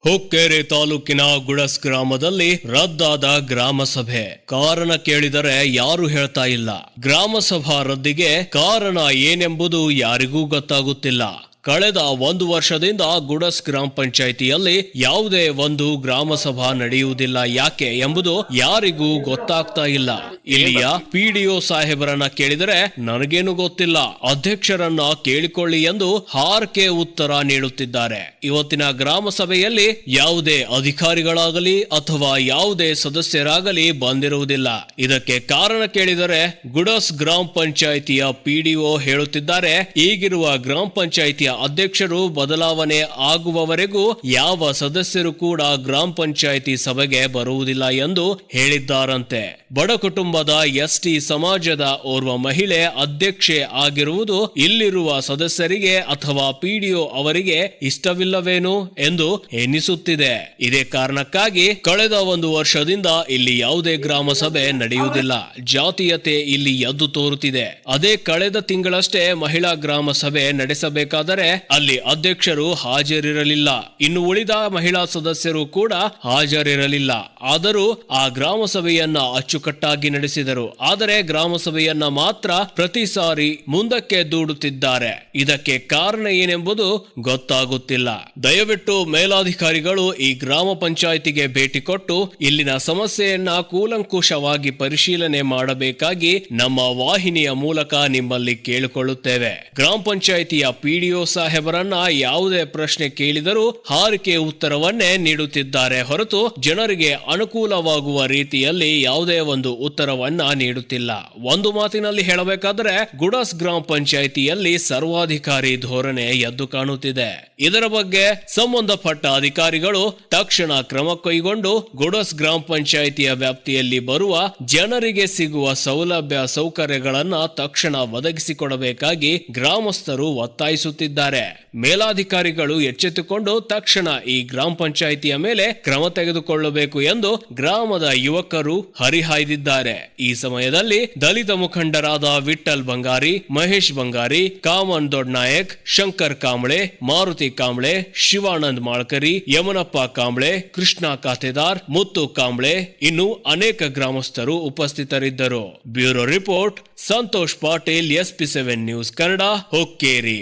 ಹುಕ್ಕೇರಿ ತಾಲೂಕಿನ ಗುಡಸ್ ಗ್ರಾಮದಲ್ಲಿ ರದ್ದಾದ ಗ್ರಾಮ ಸಭೆ. ಕಾರಣ ಕೇಳಿದರೆ ಯಾರು ಹೇಳ್ತಾ ಇಲ್ಲ. ಗ್ರಾಮ ಸಭಾ ರದ್ದಿಗೆ ಕಾರಣ ಏನೆಂಬುದು ಯಾರಿಗೂ ಗೊತ್ತಾಗುತ್ತಿಲ್ಲ. ಕಳೆದ 1 ವರ್ಷದಿಂದ ಗುಡಸ್ ಗ್ರಾಮ ಪಂಚಾಯಿತಿಯಲ್ಲಿ ಯಾವುದೇ ಒಂದು ಗ್ರಾಮ ಸಭಾ ನಡೆಯುವುದಿಲ್ಲ. ಯಾಕೆ ಎಂಬುದು ಯಾರಿಗೂ ಗೊತ್ತಾಗ್ತಾ ಇಲ್ಲ. ಇಲ್ಲಿಯ ಪಿಡಿಒ ಸಾಹೇಬರನ್ನ ಕೇಳಿದರೆ ನನಗೇನು ಗೊತ್ತಿಲ್ಲ, ಅಧ್ಯಕ್ಷರನ್ನ ಕೇಳಿಕೊಳ್ಳಿ ಎಂದು ಹಾರ್ಕೆ ಉತ್ತರ ನೀಡುತ್ತಿದ್ದಾರೆ. ಇವತ್ತಿನ ಗ್ರಾಮ ಸಭೆಯಲ್ಲಿ ಯಾವುದೇ ಅಧಿಕಾರಿಗಳಾಗಲಿ ಅಥವಾ ಯಾವುದೇ ಸದಸ್ಯರಾಗಲಿ ಬಂದಿರುವುದಿಲ್ಲ. ಇದಕ್ಕೆ ಕಾರಣ ಕೇಳಿದರೆ ಗುಡಸ್ ಗ್ರಾಮ ಪಂಚಾಯಿತಿಯ ಪಿಡಿಒ ಹೇಳುತ್ತಿದ್ದಾರೆ, ಈಗಿರುವ ಗ್ರಾಮ ಪಂಚಾಯಿತಿಯ ಅಧ್ಯಕ್ಷರು ಬದಲಾವಣೆ ಆಗುವವರೆಗೂ ಯಾವ ಸದಸ್ಯರು ಕೂಡ ಗ್ರಾಮ ಪಂಚಾಯಿತಿ ಸಭೆಗೆ ಬರುವುದಿಲ್ಲ ಎಂದು ಹೇಳಿದ್ದಾರಂತೆ. ಬಡ ಕುಟುಂಬದ ಎಸ್ಟಿ ಸಮಾಜದ ಓರ್ವ ಮಹಿಳೆ ಅಧ್ಯಕ್ಷೆ ಆಗಿರುವುದು ಇಲ್ಲಿರುವ ಸದಸ್ಯರಿಗೆ ಅಥವಾ ಪಿಡಿಒ ಅವರಿಗೆ ಇಷ್ಟವಿಲ್ಲವೇನು ಎಂದು ಎನ್ನಿಸುತ್ತಿದೆ. ಇದೇ ಕಾರಣಕ್ಕಾಗಿ ಕಳೆದ 1 ವರ್ಷದಿಂದ ಇಲ್ಲಿ ಯಾವುದೇ ಗ್ರಾಮ ಸಭೆ ನಡೆಯುವುದಿಲ್ಲ. ಜಾತೀಯತೆ ಇಲ್ಲಿ ಎದ್ದು ತೋರುತ್ತಿದೆ. ಅದೇ ಕಳೆದ ತಿಂಗಳಷ್ಟೇ ಮಹಿಳಾ ಗ್ರಾಮ ಸಭೆ ನಡೆಸಬೇಕಾದರೆ ಅಲ್ಲಿ ಅಧ್ಯಕ್ಷರು ಹಾಜರಿರಲಿಲ್ಲ. ಇನ್ನು ಉಳಿದ ಮಹಿಳಾ ಸದಸ್ಯರು ಕೂಡ ಹಾಜರಿರಲಿಲ್ಲ. ಆದರೂ ಆ ಗ್ರಾಮ ಸಭೆಯನ್ನ ಅಚ್ಚುಕಟ್ಟಾಗಿ ನಡೆಸಿದರು. ಆದರೆ ಗ್ರಾಮ ಸಭೆಯನ್ನ ಮಾತ್ರ ಪ್ರತಿ ಸಾರಿ ಮುಂದಕ್ಕೆ ದೂಡುತ್ತಿದ್ದಾರೆ. ಇದಕ್ಕೆ ಕಾರಣ ಏನೆಂಬುದು ಗೊತ್ತಾಗುತ್ತಿಲ್ಲ. ದಯವಿಟ್ಟು ಮೇಲಾಧಿಕಾರಿಗಳು ಈ ಗ್ರಾಮ ಪಂಚಾಯಿತಿಗೆ ಭೇಟಿ ಕೊಟ್ಟು ಇಲ್ಲಿನ ಸಮಸ್ಯೆಯನ್ನ ಕೂಲಂಕುಷವಾಗಿ ಪರಿಶೀಲನೆ ಮಾಡಬೇಕಾಗಿ ನಮ್ಮ ವಾಹಿನಿಯ ಮೂಲಕ ನಿಮ್ಮಲ್ಲಿ ಕೇಳಿಕೊಳ್ಳುತ್ತೇವೆ. ಗ್ರಾಮ ಪಂಚಾಯಿತಿಯ ಪಿಡಿಒ ಸಾಹೇಬರನ್ನ ಯಾವುದೇ ಪ್ರಶ್ನೆ ಕೇಳಿದರೂ ಹಾರಿಕೆ ಉತ್ತರವನ್ನೇ ನೀಡುತ್ತಿದ್ದಾರೆ ಹೊರತು ಜನರಿಗೆ ಅನುಕೂಲವಾಗುವ ರೀತಿಯಲ್ಲಿ ಯಾವುದೇ ಒಂದು ಉತ್ತರವನ್ನ ನೀಡುತ್ತಿಲ್ಲ. ಒಂದು ಮಾತಿನಲ್ಲಿ ಹೇಳಬೇಕಾದರೆ ಗುಡಸ್ ಗ್ರಾಮ ಪಂಚಾಯಿತಿಯಲ್ಲಿ ಸರ್ವಾಧಿಕಾರಿ ಧೋರಣೆ ಎದ್ದು ಕಾಣುತ್ತಿದೆ. ಇದರ ಬಗ್ಗೆ ಸಂಬಂಧಪಟ್ಟ ಅಧಿಕಾರಿಗಳು ತಕ್ಷಣ ಕ್ರಮ ಕೈಗೊಂಡು ಗುಡಸ್ ಗ್ರಾಮ ಪಂಚಾಯಿತಿಯ ವ್ಯಾಪ್ತಿಯಲ್ಲಿ ಬರುವ ಜನರಿಗೆ ಸಿಗುವ ಸೌಲಭ್ಯ ಸೌಕರ್ಯಗಳನ್ನ ತಕ್ಷಣ ಒದಗಿಸಿಕೊಡಬೇಕಾಗಿ ಗ್ರಾಮಸ್ಥರು ಒತ್ತಾಯಿಸುತ್ತಿದ್ದಾರೆ. ಮೇಲಾಧಿಕಾರಿಗಳು ಎಚ್ಚೆತ್ತುಕೊಂಡು ತಕ್ಷಣ ಈ ಗ್ರಾಮ ಪಂಚಾಯಿತಿಯ ಮೇಲೆ ಕ್ರಮ ತೆಗೆದುಕೊಳ್ಳಬೇಕು ಎಂದು ಗ್ರಾಮದ ಯುವಕರು ಹರಿಹಾಯ್ದಿದ್ದಾರೆ. ಈ ಸಮಯದಲ್ಲಿ ದಲಿತ ಮುಖಂಡರಾದ ವಿಠಲ್ ಬಂಗಾರಿ, ಮಹೇಶ್ ಬಂಗಾರಿ, ಕಾಮನ್ ದೊಡ್ನಾಯಕ್, ಶಂಕರ್ ಕಾಂಬ್ಳೆ, ಮಾರುತಿ ಕಾಂಬ್ಳೆ, ಶಿವಾನಂದ್ ಮಾಳ್ಕರಿ, ಯಮನಪ್ಪ ಕಾಂಬ್ಳೆ, ಕೃಷ್ಣ ಖಾತೆದಾರ್, ಮುತ್ತು ಕಾಂಬ್ಳೆ ಇನ್ನು ಅನೇಕ ಗ್ರಾಮಸ್ಥರು ಉಪಸ್ಥಿತರಿದ್ದರು. Bureau report Santosh Patil, SP7 news Kannada, Hukkeri.